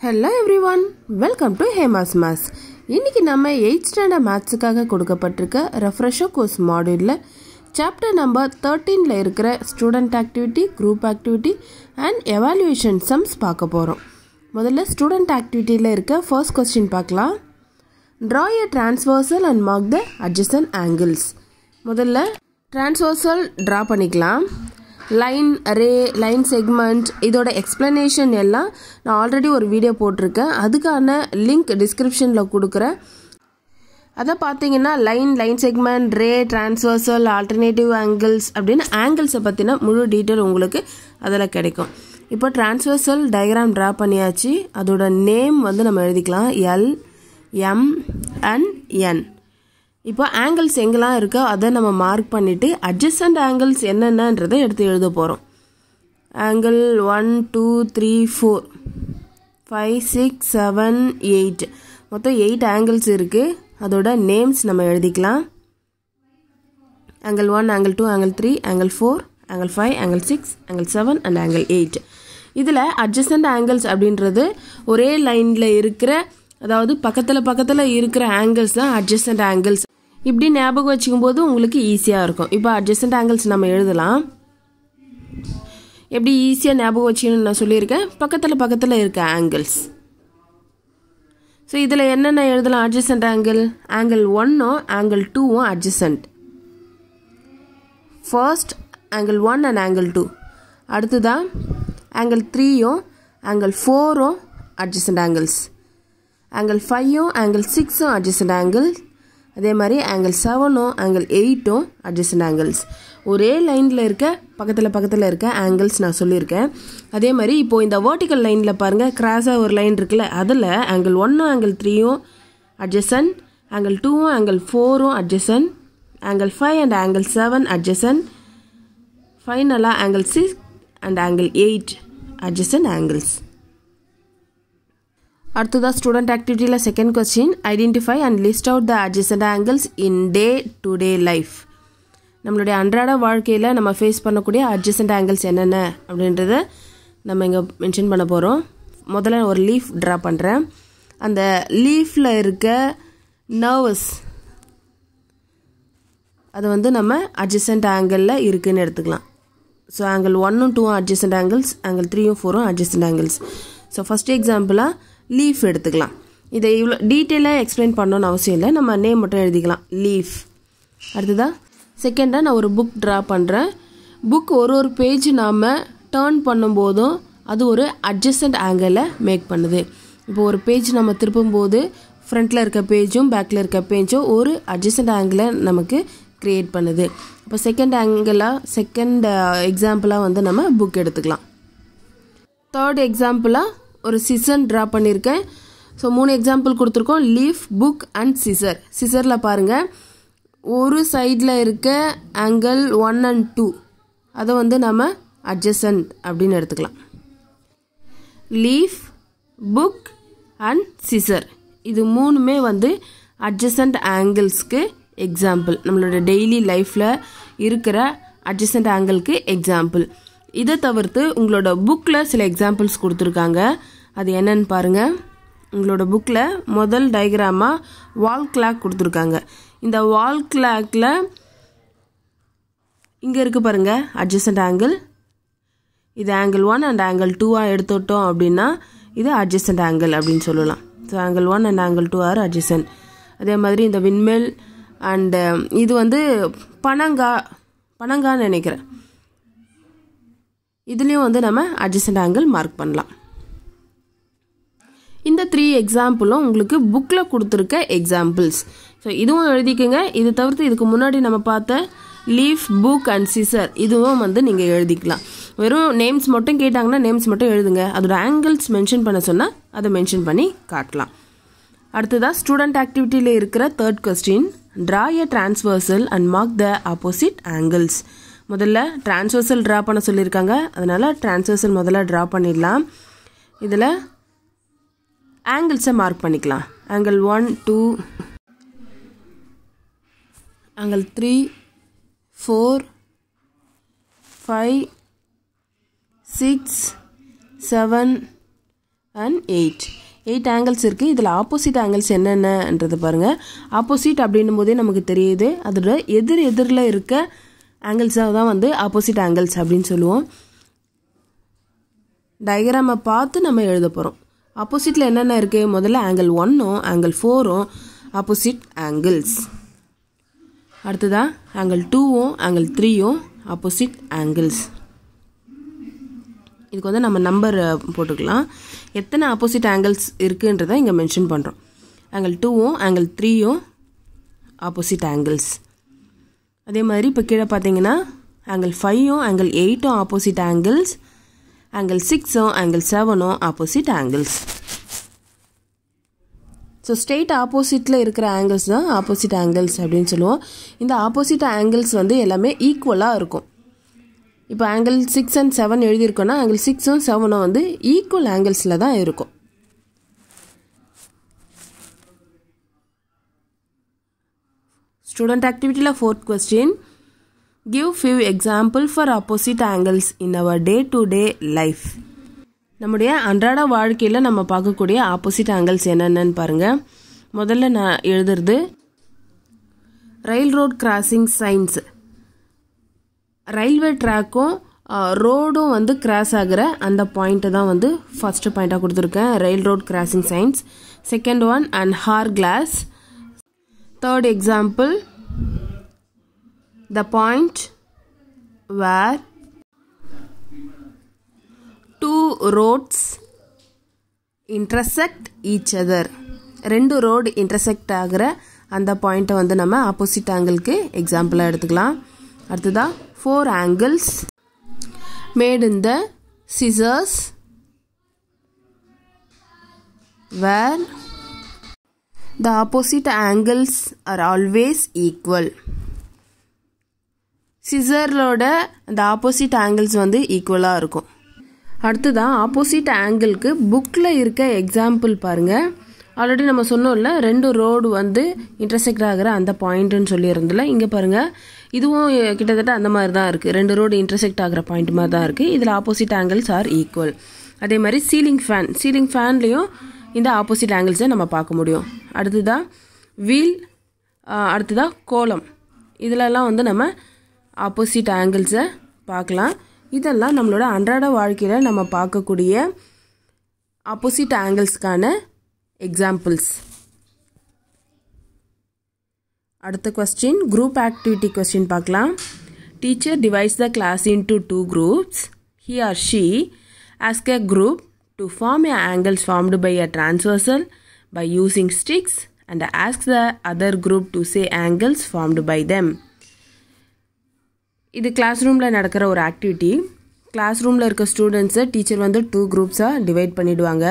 Hello everyone, welcome to Hema's Maths. இன்னைக்கு நம்ம 8th standard mathsக்காக கொடுக்கப்பட்டிருக்க refresher course moduleல chapter number 13ல இருக்கிற student activity, group activity and evaluation sums பார்க்க போறோம். முதல்ல student activityல இருக்க first question பார்க்கலாம். Draw a transversal and mark the adjacent angles. முதல்ல transversal draw பண்ணிக்கலாம். லைன் அரே லைன் செக்மெண்ட் இதோட எக்ஸ்பிளனேஷன் எல்லாம் நான் ஆல்ரெடி ஒரு வீடியோ போட்டிருக்கேன். அதுக்கான லிங்க் டிஸ்கிரிப்ஷனில் கொடுக்குறேன். அதை பார்த்தீங்கன்னா லைன் செக்மெண்ட் ரே டிரான்ஸ்வர்சல் ஆல்டர்னேட்டிவ் ஆங்கிள்ஸ் அப்படின்னு ஆங்கிள்ஸை பற்றின முழு டீட்டெயில் உங்களுக்கு அதில் கிடைக்கும். இப்போ டிரான்ஸ்வர்சல் டயக்ராம் ட்ரா பண்ணியாச்சு. அதோட நேம் வந்து நம்ம எழுதிக்கலாம் எல் எம் அண்ட் என். இப்போ ஆங்கிள்ஸ் எங்கெல்லாம் இருக்கோ அதை நம்ம மார்க் பண்ணிவிட்டு அட்ஜசன்ட் ஆங்கிள்ஸ் என்னென்னன்றதை எடுத்து எழுத போகிறோம். ஆங்கிள் 1 2 3 4 5 6 7 8 மொத்தம் 8 ஆங்கிள்ஸ் இருக்குது. அதோட நேம்ஸ் நம்ம எழுதிக்கலாம். Angle 1, angle 2, angle 3, angle 4, angle 5, angle 6, angle 7 and angle 8. இதில் அட்ஜசன்ட் ஆங்கிள்ஸ் அப்படின்றது ஒரே லைனில் இருக்கிற, அதாவது பக்கத்தில் இருக்கிற ஆங்கிள்ஸ் தான் அட்ஜசன்ட் ஆங்கிள்ஸ். இப்படி ஞாபகம் வச்சுக்கும் போது உங்களுக்கு ஈஸியாக இருக்கும். இப்போ அட்ஜசன்ட் ஆங்கிள்ஸ் நம்ம எழுதலாம். எப்படி ஈஸியாக ஞாபகம் வச்சுக்கணும்னு நான் சொல்லியிருக்கேன். பக்கத்தில் இருக்க ஆங்கிள்ஸ். ஸோ இதில் என்னென்ன எழுதலாம் அட்ஜசன்ட் ஆங்கிள்? ஆங்கிள் 1ம் ஆங்கிள் 2ம் adjacent. First angle 1 and angle 2. அடுத்ததான் ஆங்கிள் 3யும் ஆங்கிள் 4ம் அட்ஜசன்ட் ஆங்கிள்ஸ். ஆங்கிள் 5ம் ஆங்கிள் 6ம் அட்ஜசன்ட் ஆங்கிள். அதே மாதிரி ஆங்கிள் 7ம் ஆங்கிள் 8ம் அட்ஜசன்ட் ஆங்கிள்ஸ். ஒரே லைனில் இருக்க பக்கத்தில் இருக்க ஆங்கிள்ஸ் நான் சொல்லியிருக்கேன். அதே மாதிரி இப்போது இந்த வெர்டிக்கல் லைனில் பாருங்கள், கிராஸாக ஒரு லைன் இருக்குல்ல, அதில் ஆங்கிள் 1ம் ஆங்கிள் 3ம் அட்ஜசன்ட், ஆங்கிள் 2ம் ஆங்கிள் 4ம் adjacent, angle 5 and angle 7 adjacent, ஃபைனலாக angle 6 and angle 8 adjacent angles. அடுத்ததா ஸ்டூடெண்ட் ஆக்டிவிட்டியில் second question, identify and list out the adjacent angles in day to day life. நம்மளுடைய அன்றாட வாழ்க்கையில் நம்ம ஃபேஸ் பண்ணக்கூடிய அட்ஜசன்ட் ஆங்கிள்ஸ் என்னென்ன அப்படின்றத நம்ம இங்கே மென்ஷன் பண்ண போகிறோம். முதல்ல ஒரு லீஃப் ட்ரா பண்ணுறேன். அந்த லீஃபில் இருக்க நர்வஸ் அது வந்து நம்ம அட்ஜசன்ட் ஆங்கிளில் இருக்குதுன்னு எடுத்துக்கலாம். ஸோ ஆங்கிள் 1ம் 2ம் அட்ஜசன்ட் ஆங்கிள்ஸ், ஆங்கிள் 3ம் 4ம் அட்ஜசன்ட் ஆங்கிள்ஸ். ஸோ ஃபஸ்ட் எக்ஸாம்பிளாக லீஃப் எடுத்துக்கலாம். இதை இவ்வளோ டீட்டெயிலாக எக்ஸ்பிளைன் பண்ணணும்னு அவசியம் இல்லை, நம்ம நேம் மட்டும் எழுதிக்கலாம் லீஃப். அடுத்ததாக செகண்டாக நான் ஒரு புக் ட்ரா பண்ணுறேன். புக் ஒரு பேஜ் நாம் டேர்ன் பண்ணும்போதும் அது ஒரு அட்ஜசன்ட் ஆங்கிளில் மேக் பண்ணுது. இப்போ ஒரு பேஜ் நம்ம திருப்பும்போது ஃப்ரண்ட்டில் இருக்க பேஜும் பேக்கில் இருக்க பேஜும் ஒரு அட்ஜசன்ட் ஆங்கிளை நமக்கு க்ரியேட் பண்ணுது. இப்போ செகண்ட் எக்ஸாம்பிளாக வந்து நம்ம புக் எடுத்துக்கலாம். தேர்ட் எக்ஸாம்பிளாக ஒரு சிசர் ட்ரா பண்ணியிருக்கேன். ஸோ 3 எக்ஸாம்பிள் கொடுத்துருக்கோம், லீஃப், புக் அண்ட் சிசர். சிசரில் பாருங்கள், ஒரு சைடில் இருக்க ஆங்கிள் 1 and 2 அதை வந்து நம்ம அட்ஜசன்ட் அப்படின்னு எடுத்துக்கலாம். லீஃப், புக் அண்ட் சிசர் இது 3மே வந்து அட்ஜசன்ட் ஆங்கிள்ஸ்க்கு எக்ஸாம்பிள். நம்மளோட டெய்லி லைஃப்பில் இருக்கிற அட்ஜசன்ட் ஆங்கிள்க்கு எக்ஸாம்பிள். இதை தவிர்த்து உங்களோட புக்கில் சில எக்ஸாம்பிள்ஸ் கொடுத்துருக்காங்க. அது என்னன்னு பாருங்கள். உங்களோட புக்கில் முதல் டயக்ராமாக வால் கிளாக் கொடுத்துருக்காங்க. இந்த வால் கிளாக்கில் இங்கே இருக்குது பாருங்கள் அட்ஜசன்ட் ஆங்கிள். இது ஆங்கிள் 1 அண்ட் ஆங்கிள் 2 எடுத்துட்டோம் அப்படின்னா இது அட்ஜசன்ட் ஆங்கிள் அப்படின்னு சொல்லலாம். So angle 1 and angle 2 are adjacent. அதே மாதிரி இந்த விண்மெல் அண்டு இது வந்து பனங்கான்னு நினைக்கிறேன். இதுலேயும் வந்து நம்ம அட்ஜசன்ட் ஆங்கிள் மார்க் பண்ணலாம். இந்த 3 எக்ஸாம்பிளும் உங்களுக்கு புக்கில் கொடுத்துருக்க எக்ஸாம்பிள்ஸ். ஸோ இதுவும் எழுதிக்கோங்க. இது தவிர்த்து இதுக்கு முன்னாடி நம்ம பார்த்த லீஃப், புக் அண்ட் சிசர் இதுவும் வந்து நீங்கள் எழுதிக்கலாம். வெறும் நேம்ஸ் மட்டும் கேட்டாங்கன்னா நேம்ஸ் மட்டும் எழுதுங்க. அதோட ஆங்கிள்ஸ் மென்ஷன் பண்ண சொன்னால் அதை மென்ஷன் பண்ணி காட்டலாம். அடுத்ததாக ஸ்டூடெண்ட் ஆக்டிவிட்டியில் இருக்கிற third question, draw a transversal and mark the opposite angles. முதல்ல டிரான்ஸ்வர்சல் ட்ரா பண்ண சொல்லியிருக்காங்க, அதனால் டிரான்ஸ்வர்சல் முதல்ல ட்ரா பண்ணிடலாம். இதில் ஆங்கிள்ஸை மார்க் பண்ணிக்கலாம். ஆங்கிள் 1 2, ஆங்கிள் 3 4 5 6 7 அண்ட் 8 ஆங்கிள்ஸ் இருக்குது. இதில் ஆப்போசிட் ஆங்கிள்ஸ் என்னென்னன்றது பாருங்கள். ஆப்போசிட் அப்படின்னும் போதே நமக்கு தெரியுது, அதோட எதிரில் இருக்க ஆங்கிள்ஸாக தான் வந்து ஆப்போசிட் ஆங்கிள்ஸ் அப்படின்னு சொல்லுவோம். டயக்ராமை பார்த்து நம்ம எழுத போகிறோம். ஆப்போசிட்டில் என்னென்ன இருக்குது, முதல்ல ஆங்கிள் 1ம் ஆங்கிள் 4ம் ஆப்போசிட் ஆங்கிள்ஸ். அடுத்ததாக ஆங்கிள் 2ம் ஆங்கிள் 3ம் ஆப்போசிட் ஆங்கிள்ஸ். இதுக்கு வந்து நம்ம நம்பர் போட்டுக்கலாம். எத்தனை ஆப்போசிட் ஆங்கிள்ஸ் இருக்குன்றதை இங்கே மென்ஷன் பண்ணுறோம். ஆங்கிள் 2ம் ஆங்கிள் 3ம் ஆப்போசிட் ஆங்கிள்ஸ். அதே மாதிரி இப்போ கீழே பார்த்தீங்கன்னா ஆங்கிள் 5ம் ஆங்கிள் 8ம் ஆப்போசிட் ஆங்கிள்ஸ், ஆங்கிள் 6ம் ஆங்கிள் 7ம் ஆப்போசிட் ஆங்கிள்ஸ். ஸோ ஸ்ட்ரெயிட் ஆப்போசிட்டில் இருக்கிற ஆங்கிள்ஸ் தான் ஆப்போசிட் ஆங்கிள்ஸ் அப்படின்னு சொல்லுவோம். இந்த ஆப்போசிட் ஆங்கிள்ஸ் வந்து எல்லாமே ஈக்குவலாக இருக்கும். இப்போ ஆங்கிள் 6 and 7 எழுதியிருக்கோன்னா ஆங்கிள் 6ம் 7ம் வந்து ஈக்குவல் ஆங்கிள்ஸில் தான் இருக்கும். ஸ்டூடெண்ட் ஆக்டிவிட்டியில் 4th question. Give few example for opposite angles in our day-to-day life. நம்முடைய அன்றாட வாழ்க்கையில் நம்ம பார்க்கக்கூடிய ஆப்போசிட் ஆங்கிள்ஸ் என்னென்னு பாருங்கள். முதல்ல நான் எழுதுறது ரயில் ரோட் கிராசிங் சைன்ஸ். ரயில்வே ட்ராக்கும் ரோடும் வந்து கிராஸ் ஆகிற அந்த பாயிண்ட்டை தான் வந்து ஃபஸ்ட்டு பாயிண்ட்டாக கொடுத்துருக்கேன், rail road crossing signs. Second one and hourglass. Third example the point where two roads intersect each other. ரெண்டு ரோடு இன்டர்செக்ட் ஆகிற அந்த பாயிண்ட்டை வந்து நம்ம ஆப்போசிட் ஆங்கிளுக்கு எக்ஸாம்பிளாக எடுத்துக்கலாம். அடுத்ததா 4 angles made in the scissors where the opposite angles are always equal. சிசரோட அந்த ஆப்போசிட் ஆங்கிள்ஸ் வந்து ஈக்குவலாக இருக்கும். அடுத்ததான் ஆப்போசிட் ஆங்கிளுக்கு புக்கில் இருக்க எக்ஸாம்பிள் பாருங்கள். ஆல்ரெடி நம்ம சொன்னோம்ல, ரெண்டு ரோடு வந்து இன்டர்செக்ட் ஆகிற அந்த பாயிண்ட்டுன்னு சொல்லியிருந்தில்ல, இங்கே பாருங்கள் இதுவும் கிட்டத்தட்ட அந்த மாதிரி தான் இருக்குது. ரெண்டு ரோடு இன்டர்செக்ட் ஆகிற பாயிண்ட் மாதிரி தான் இருக்குது. இதில் ஆப்போசிட் ஆங்கிள்ஸ் ஆர் ஈக்குவல். அதே மாதிரி சீலிங் ஃபேன்லேயும் இந்த ஆப்போசிட் ஆங்கிள்ஸை நம்ம பார்க்க முடியும். அடுத்ததாக வீல், அடுத்ததாக கோலம், இதிலெல்லாம் வந்து நம்ம ஆப்போசிட் ஆங்கிள்ஸை பார்க்கலாம். இதெல்லாம் நம்மளோட அன்றாட வாழ்க்கையில் நம்ம பார்க்கக்கூடிய ஆப்போசிட் ஆங்கிள்ஸ்க்கான எக்ஸாம்பிள்ஸ். அடுத்த கொஸ்டின் குரூப் ஆக்டிவிட்டி கொஸ்டின் பார்க்கலாம். Teacher divides the class into 2 groups. He or she asks a group to form a angles formed by a transversal by using sticks and asks the other group to say angles formed by them. இது class ரூமில் நடக்கிற ஒரு activity. Class ரூமில் இருக்க ஸ்டூடெண்ட்ஸை teacher வந்து 2 groups-ஆக divide பண்ணிவிடுவாங்க.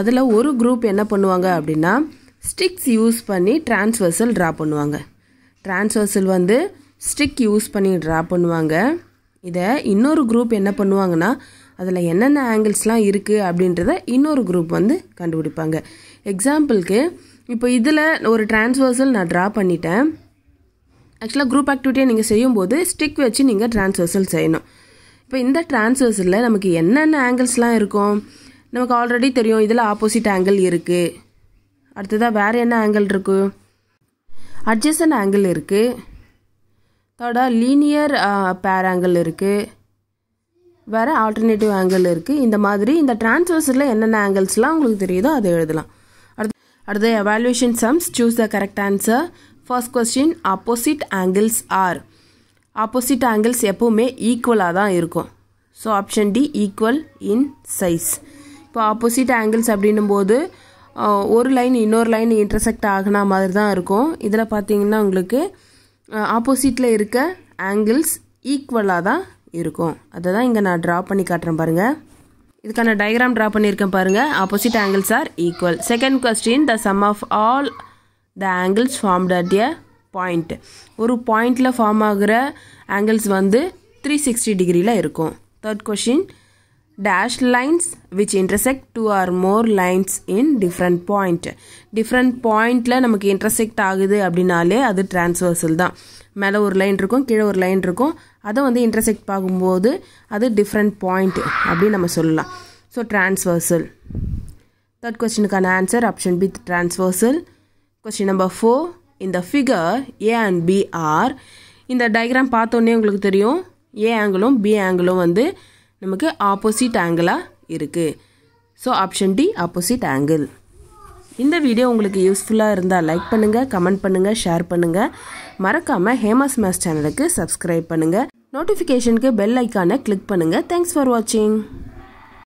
அதில் ஒரு குரூப் என்ன பண்ணுவாங்க அப்படின்னா ஸ்டிக்ஸ் யூஸ் பண்ணி டிரான்ஸ்வர்சல் ட்ரா பண்ணுவாங்க. டிரான்ஸ்வர்சல் வந்து ஸ்டிக் யூஸ் பண்ணி ட்ரா பண்ணுவாங்க. இதை இன்னொரு குரூப் என்ன பண்ணுவாங்கன்னா அதில் என்னென்ன ஆங்கிள்ஸ்லாம் இருக்குது அப்படின்றத இன்னொரு குரூப் வந்து கண்டுபிடிப்பாங்க. எக்ஸாம்பிளுக்கு இப்போ இதில் ஒரு டிரான்ஸ்வர்சல் நான் ட்ரா பண்ணிட்டேன். ஆக்சுவலாக குரூப் ஆக்டிவிட்டியை நீங்கள் செய்யும்போது ஸ்டிக் வச்சு நீங்கள் டிரான்ஸ்வர்சல் செய்யணும். இப்போ இந்த டிரான்ஸ்வர்சலில் நமக்கு என்னென்ன ஆங்கிள்ஸ்லாம் இருக்கும் நமக்கு ஆல்ரெடி தெரியும். இதில் ஆப்போசிட் ஆங்கிள் இருக்குது. அடுத்ததாக வேறு என்ன ஆங்கிள் இருக்குது, அட்ஜசன்ட் ஆங்கிள் இருக்குது. தேர்டாக லீனியர் பேர் ஆங்கிள் இருக்குது. வேறு ஆல்டர்னேட்டிவ் ஆங்கிள் இருக்குது. இந்த மாதிரி இந்த டிரான்ஸ்வர்சலில் என்னென்ன ஆங்கிள்ஸ்லாம் உங்களுக்கு தெரியுதோ அதை எழுதலாம். அடுத்த evaluation sums. Choose the correct answer. First question, opposite angles are. Opposite angles எப்போவுமே ஈக்குவலாக தான் இருக்கும். So option D, equal in size. இப்போ ஆப்போசிட் ஆங்கிள்ஸ் அப்படின்னும் போது ஒரு லைன் இன்னொரு லைன் இன்டர்செக்ட் ஆகினா மாதிரி தான் இருக்கும். இதில் பார்த்தீங்கன்னா உங்களுக்கு ஆப்போசிட்டில் இருக்க ஆங்கிள்ஸ் ஈக்குவலாக தான் இருக்கும். அதை தான் இங்கே நான் ட்ரா பண்ணி காட்டுறேன் பாருங்கள். இதுக்கான டயக்ராம் ட்ரா பண்ணியிருக்கேன் பாருங்கள். Opposite angles are equal. Second question, the sum of all the angles formed at a point. ஒரு பாயிண்டில் ஃபார்ம் ஆகிற ஆங்கிள்ஸ் வந்து 360 டிகிரியில் இருக்கும். Third question, dash lines which intersect 2 or more lines in different point. Different பாயிண்டில் நமக்கு intersect ஆகுது அப்படின்னாலே அது டிரான்ஸ்வர்சல் தான். மேலே ஒரு லைன் இருக்கும், கீழே ஒரு லைன் இருக்கும். அதை வந்து இன்டர்செக்ட் பார்க்கும்போது அது டிஃப்ரெண்ட் பாயிண்ட் அப்படின்னு நம்ம சொல்லலாம். So transversal. Third questionக்கான answer option B transversal. Question number 4. In the figure A and B are, இந்த டயக்ராம் பார்த்தோன்னே உங்களுக்கு தெரியும் A ஆங்கிளும் B ஆங்கிளும் வந்து நமக்கு ஆப்போசிட் ஆங்கிளாக இருக்குது. So option D opposite angle. இந்த வீடியோ உங்களுக்கு யூஸ்ஃபுல்லாக இருந்தால் லைக் பண்ணுங்கள், கமெண்ட் பண்ணுங்கள், ஷேர் பண்ணுங்கள். மறக்காமல் ஹேமாஸ் மேத்ஸ் சேனலுக்கு சப்ஸ்கிரைப் பண்ணுங்கள். நோட்டிஃபிகேஷனுக்கு பெல் ஐக்கானை கிளிக் பண்ணுங்கள். தேங்க்ஸ் ஃபார் வாட்சிங்.